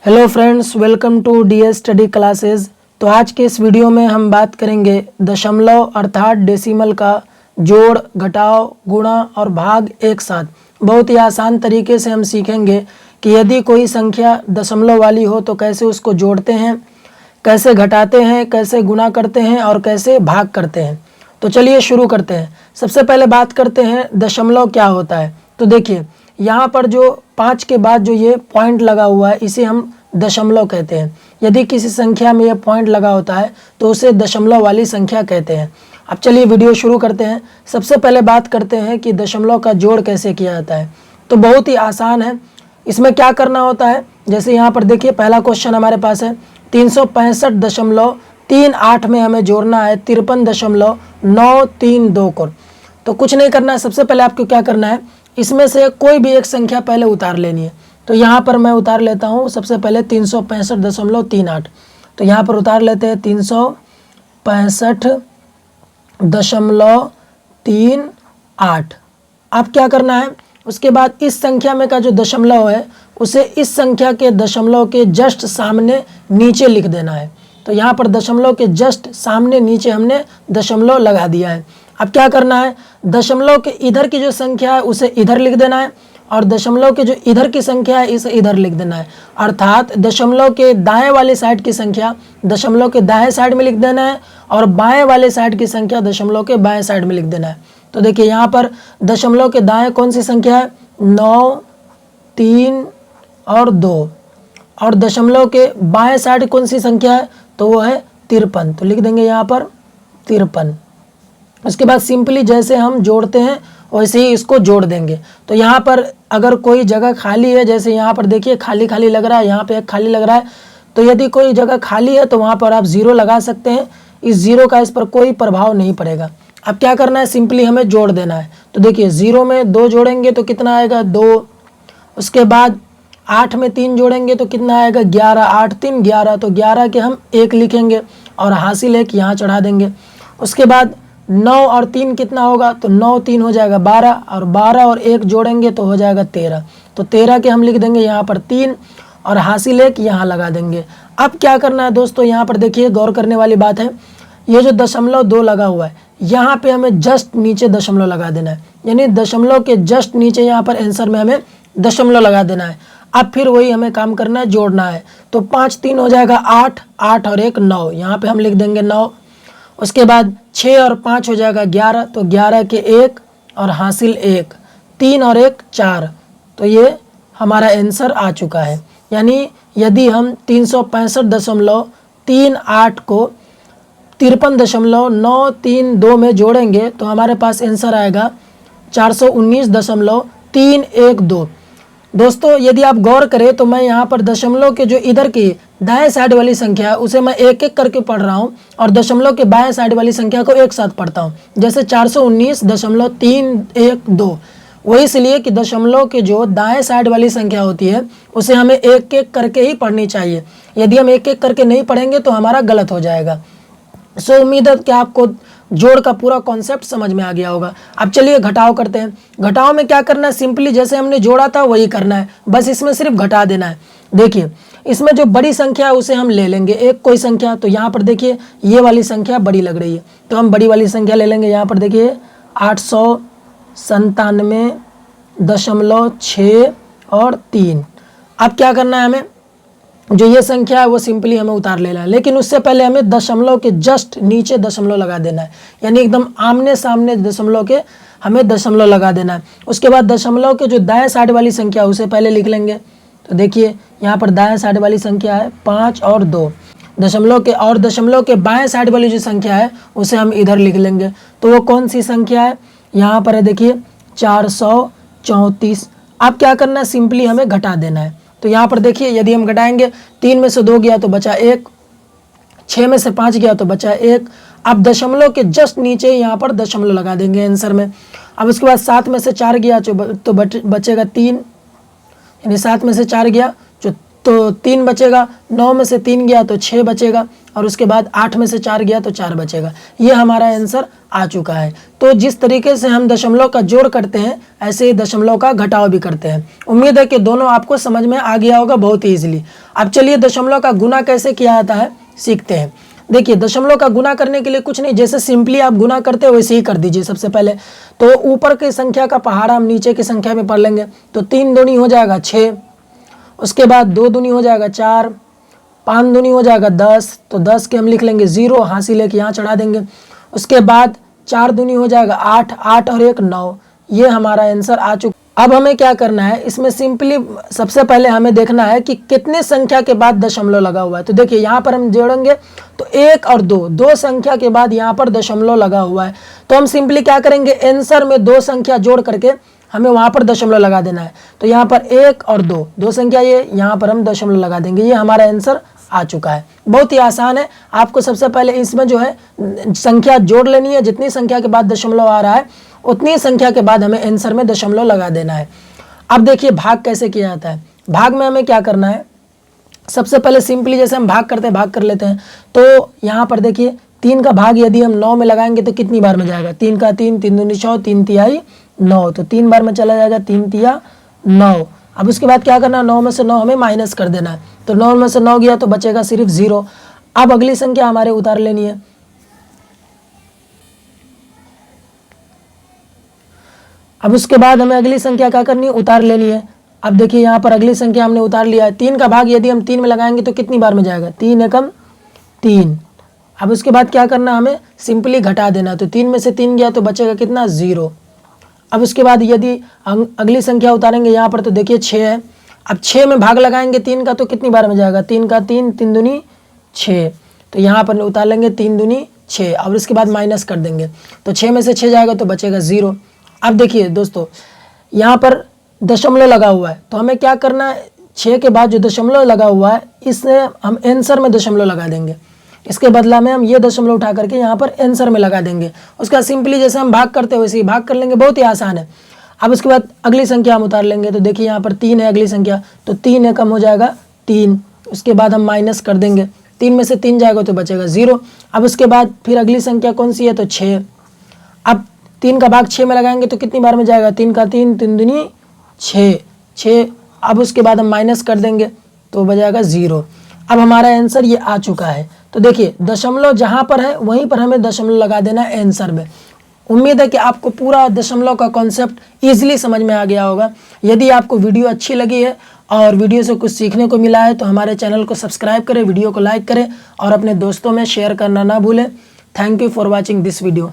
Hello friends, welcome to DS study classes. तो आज के इस वीडियो में हम बात करेंगे दशमलव अर्थात डेसिमल का जोड़, घटाव, गुणा और भाग एक साथ। बहुत ही आसान तरीके से हम सीखेंगे कि यदि कोई संख्या दशमलव वाली हो तो कैसे उसको जोड़ते हैं, कैसे घटाते हैं, कैसे गुणा करते हैं और कैसे भाग करते हैं। तो चलिए शुरू करते हैं। सबसे पहले बात करते हैं दशमलव क्या होता है। तो देखिए यहाँ पर जो 5 के बाद जो ये पॉइंट लगा हुआ है इसे हम दशमलव कहते हैं। यदि किसी संख्या में ये पॉइंट लगा होता है तो उसे दशमलव वाली संख्या कहते हैं। अब चलिए वीडियो शुरू करते हैं। सबसे पहले बात करते हैं कि दशमलव का जोड़ कैसे किया जाता है। तो बहुत ही आसान है। इसमें क्या करना होता है, जैसे यहाँ पर देखिए पहला क्वेश्चन हमारे पास है 365.38 में हमें जोड़ना है 53.932 को। तो कुछ नहीं करना है, सबसे पहले आपको क्या करना है, इसमें से कोई भी एक संख्या पहले उतार लेनी है। तो यहाँ पर मैं उतार लेता हूँ सबसे पहले 365.38। तो यहाँ पर उतार लेते हैं 365.38। अब क्या करना है, उसके बाद इस संख्या में का जो दशमलव है उसे इस संख्या के दशमलव के जस्ट सामने नीचे लिख देना है। तो यहाँ पर दशमलव के जस्ट सामने नीचे हमने दशमलव लगा दिया है। अब क्या करना है, दशमलव के इधर की जो संख्या है उसे इधर लिख देना है और दशमलव के जो इधर की संख्या है इसे इधर लिख देना है। अर्थात दशमलव के दाएं वाले साइड की संख्या दशमलव के दाएं साइड में लिख देना है और बाएं वाले साइड की संख्या दशमलव के बाएं साइड में लिख देना है। तो देखिए यहाँ पर दशमलव के दाएं कौन सी संख्या है, 9, 3 और 2, और दशमलव के बाएं साइड कौन सी संख्या है, तो वो है 53। तो लिख देंगे यहाँ पर 53। उसके बाद सिंपली जैसे हम जोड़ते हैं वैसे ही इसको जोड़ देंगे। तो यहाँ पर अगर कोई जगह खाली है, जैसे यहाँ पर देखिए खाली खाली लग रहा है, यहाँ पे एक खाली लग रहा है, तो यदि कोई जगह खाली है तो वहाँ पर आप 0 लगा सकते हैं। इस 0 का इस पर कोई प्रभाव नहीं पड़ेगा। अब क्या करना है, सिंपली हमें जोड़ देना है। तो देखिए 0 में 2 जोड़ेंगे तो कितना आएगा, 2। उसके बाद 8 में 3 जोड़ेंगे तो कितना आएगा, 11। 8 3 11, तो 11 के हम 1 लिखेंगे और हासिल 1 यहाँ चढ़ा देंगे। उसके बाद 9 और 3 कितना होगा, तो 9 3 हो जाएगा 12, और 12 और 1 जोड़ेंगे तो हो जाएगा 13। तो 13 के हम लिख देंगे यहाँ पर 3 और हासिल 1 यहाँ लगा देंगे। अब क्या करना है दोस्तों, यहाँ पर देखिए गौर करने वाली बात है, ये जो दशमलव 2 लगा हुआ है यहाँ पे हमें जस्ट नीचे दशमलव लगा देना है। यानी दशमलव के जस्ट नीचे यहाँ पर आंसर में हमें दशमलव लगा देना है। अब फिर वही हमें काम करना है, जोड़ना है। तो 5 3 हो जाएगा 8, 8 और 1 9, यहाँ पे हम लिख देंगे 9। उसके बाद 6 और 5 हो जाएगा 11, तो 11 के 1 और हासिल 1, 3 और 1 4। तो ये हमारा आंसर आ चुका है। यानी यदि हम 365.38 को 53.932 में जोड़ेंगे तो हमारे पास आंसर आएगा 419.312। दोस्तों यदि आप गौर करें तो मैं यहाँ पर दशमलव के जो इधर की दाएं साइड वाली संख्या है उसे मैं एक एक करके पढ़ रहा हूँ और दशमलव के बाएं साइड वाली संख्या को एक साथ पढ़ता हूँ। जैसे 419.312, वही इसलिए कि दशमलव के जो दाएं साइड वाली संख्या होती है उसे हमें एक एक करके ही पढ़नी चाहिए। यदि हम एक एक करके नहीं पढ़ेंगे तो हमारा गलत हो जाएगा। सो उम्मीद है कि आपको जोड़ का पूरा कॉन्सेप्ट समझ में आ गया होगा। अब चलिए घटाव करते हैं। घटाव में क्या करना है, सिंपली जैसे हमने जोड़ा था वही करना है, बस इसमें सिर्फ घटा देना है। देखिए इसमें जो बड़ी संख्या है उसे हम ले लेंगे, एक कोई संख्या। तो यहाँ पर देखिए ये वाली संख्या बड़ी लग रही है तो हम बड़ी वाली संख्या ले लेंगे। यहाँ पर देखिए 897.6 और 3। अब क्या करना है, हमें जो ये संख्या है वो सिंपली हमें उतार लेना है, लेकिन उससे पहले हमें दशमलव के जस्ट नीचे दशमलव लगा देना है। यानी एकदम आमने सामने दशमलव के हमें दशमलव लगा देना है। उसके बाद दशमलव के जो दाएं साइड वाली संख्या उसे पहले लिख लेंगे। तो देखिए यहाँ पर दाएं साइड वाली संख्या है 5 और 2, दशमलव के, और दशमलव के बाएं साइड वाली जो संख्या है उसे हम इधर लिख लेंगे। तो वो कौन सी संख्या है, यहाँ पर है देखिए 434। अब क्या करना है, सिंपली हमें घटा देना है। तो यहाँ पर देखिए यदि हम घटाएंगे 3 में से 2 गया तो बचा 1, 6 में से 5 गया तो बचा 1। अब दशमलव के जस्ट नीचे यहाँ पर दशमलव लगा देंगे आंसर में। अब उसके बाद 7 में से 4 गया तो बचेगा 3, यानी 7 में से 4 गया तो 3 बचेगा। 9 में से 3 गया तो 6 बचेगा और उसके बाद 8 में से 4 गया तो 4 बचेगा। ये हमारा आंसर आ चुका है। तो जिस तरीके से हम दशमलव का जोड़ करते हैं ऐसे ही दशमलव का घटाव भी करते हैं। उम्मीद है कि दोनों आपको समझ में आ गया होगा बहुत ही ईजिली। अब चलिए दशमलव का गुना कैसे किया जाता है सीखते हैं। देखिए दशमलव का गुना करने के लिए कुछ नहीं, जैसे सिंपली आप गुना करते हो वैसे ही कर दीजिए। सबसे पहले तो ऊपर की संख्या का पहाड़ा हम नीचे की संख्या में पढ़ लेंगे। तो 3 दूनी हो जाएगा 6, उसके बाद 2 दूनी हो जाएगा 4, 5 दूनी हो जाएगा 10, तो 10 के हम लिख लेंगे 0, हांसी लेके यहाँ चढ़ा देंगे। उसके बाद 4 दूनी हो जाएगा 8, 8 और 1 9, ये हमारा आंसर आ चुका। अब हमें क्या करना है, इसमें सिंपली सबसे पहले हमें देखना है कि कितने संख्या के बाद दशमलव लगा हुआ है। तो देखिए यहाँ पर हम जोड़ेंगे तो 1 और 2, 2 संख्या के बाद यहाँ पर दशमलव लगा हुआ है। तो हम सिंपली क्या करेंगे, आंसर में 2 संख्या जोड़ करके हमें वहाँ पर दशमलव लगा देना है। तो यहाँ पर 1 और 2, 2 संख्या ये, यहाँ पर हम दशमलव लगा देंगे। ये हमारा आंसर आ चुका है। बहुत ही आसान है। आपको सबसे पहले इसमें जो है संख्या जोड़ लेनी है, जितनी संख्या के बाद दशमलव आ रहा है उतनी संख्या के बाद हमें आंसर में दशमलव लगा देना है। अब देखिए भाग कैसे किया जाता है। भाग में हमें क्या करना है, सबसे पहले सिंपली जैसे हम भाग करते हैं भाग कर लेते हैं। तो यहाँ पर देखिए 3 का भाग यदि हम 9 में लगाएंगे तो कितनी बार में जाएगा, 3 का 3, 3 दूनी 6, 3 तिहाई 9, तो 3 बार में चला जाएगा, 3 तिया 9। अब उसके बाद क्या करना है, 9 में से 9 हमें माइनस कर देना है। तो 9 में से 9 गया तो बचेगा सिर्फ 0। अब अगली संख्या हमारे उतार लेनी है। अब उसके बाद हमें अगली संख्या क्या करनी है, उतार लेनी है। अब देखिए यहाँ पर अगली संख्या हमने उतार लिया है। 3 का भाग यदि हम 3 में लगाएंगे तो कितनी बार में जाएगा, 3 एकम 3। अब उसके बाद क्या करना, हमें सिंपली घटा देना। तो 3 में से 3 गया तो बचेगा कितना, 0। अब उसके बाद यदि हम अगली संख्या उतारेंगे यहाँ पर तो देखिए 6 है। अब 6 में भाग लगाएंगे 3 का तो कितनी बार में जाएगा, 3 का 3, 3 दूनी 6। तो यहाँ पर उतार लेंगे 3 दूनी 6 और उसके बाद माइनस कर देंगे। तो 6 में से 6 जाएगा तो बचेगा 0। अब देखिए दोस्तों यहाँ पर दशमलव लगा हुआ है, तो हमें क्या करना है, 6 के बाद जो दशमलव लगा हुआ है इससे हम आंसर में दशमलव लगा देंगे। इसके बदला में हम ये दशमलव उठा करके यहाँ पर आंसर में लगा देंगे। उसका सिंपली जैसे हम भाग करते हैं वैसे ही भाग कर लेंगे, बहुत ही आसान है। अब उसके बाद अगली संख्या हम उतार लेंगे। तो देखिए यहाँ पर 3 है अगली संख्या, तो 3 है कम हो जाएगा 3। उसके बाद हम माइनस कर देंगे, 3 में से 3 जाएगा तो बचेगा 0। अब उसके बाद फिर अगली संख्या कौन सी है, तो 6। अब 3 का भाग 6 में लगाएंगे तो कितनी बार में जाएगा, 3 का 3, 3 दूनी 6। अब उसके बाद हम माइनस कर देंगे तो बचेगा 0। अब हमारा आंसर ये आ चुका है। तो देखिए दशमलव जहाँ पर है वहीं पर हमें दशमलव लगा देना है आंसर में। उम्मीद है कि आपको पूरा दशमलव का कॉन्सेप्ट ईजिली समझ में आ गया होगा। यदि आपको वीडियो अच्छी लगी है और वीडियो से कुछ सीखने को मिला है तो हमारे चैनल को सब्सक्राइब करें, वीडियो को लाइक करें और अपने दोस्तों में शेयर करना ना भूलें। Thank you for watching this video.